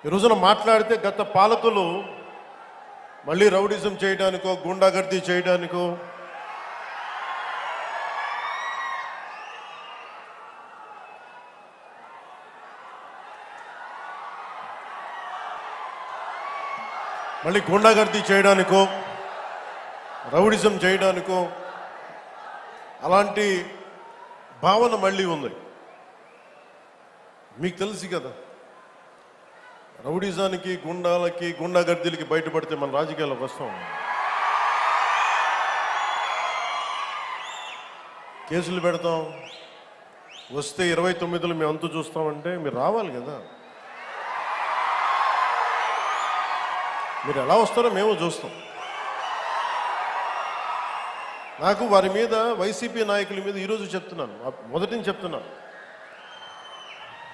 ఈ రోజున మాట్లాడితే గత పాలకులు మళ్ళీ రౌడిజం చేయడానికో గుండాగర్దీ చేయడానికో రౌడిజం చేయడానికో అలాంటి భావన మళ్ళీ ఉంది. మీకు తెలుసు కదా, రౌడిజానికి గుండాలకి గుండాగర్దీలకి బయటపడితే మన రాజకీయాలకు వస్తాం. కేసులు పెడతాం, వస్తే 29లో మేము అంతు చూస్తామంటే మీరు రావాలి కదా. మీరు ఎలా వస్తారో మేము చూస్తాం. నాకు వారి మీద, వైసీపీ నాయకుల మీద ఈరోజు చెప్తున్నాను, మొదటి నుంచి చెప్తున్నాను,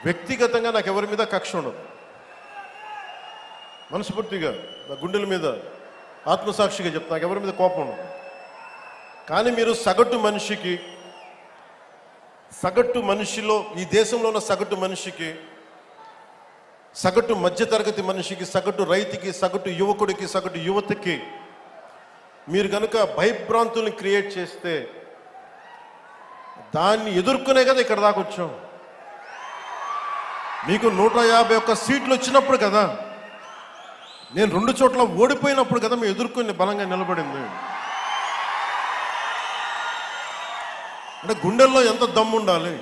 వ్యక్తిగతంగా నాకు ఎవరి మీద కక్ష ఉండదు. మనస్ఫూర్తిగా నా గుండెల మీద ఆత్మసాక్షిగా చెప్తా, నాకు ఎవరి మీద కోపం ఉండదు. కానీ మీరు సగటు మనిషిలో, ఈ దేశంలో ఉన్న సగటు మనిషికి, సగటు మధ్యతరగతి మనిషికి, సగటు రైతుకి, సగటు యువకుడికి, సగటు యువతకి మీరు కనుక భయభ్రాంతుల్ని క్రియేట్ చేస్తే దాన్ని ఎదుర్కొనే కదా ఇక్కడ దాకా వచ్చాం. మీకు 151 సీట్లు వచ్చినప్పుడు కదా, నేను 2 చోట్ల ఓడిపోయినప్పుడు కదా మేము ఎదుర్కొని బలంగా నిలబడింది. అంటే గుండెల్లో ఎంత దమ్ము ఉండాలి,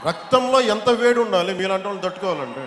రక్తంలో ఎంత వేడి ఉండాలి మీలాంటి వాళ్ళు తట్టుకోవాలంటే.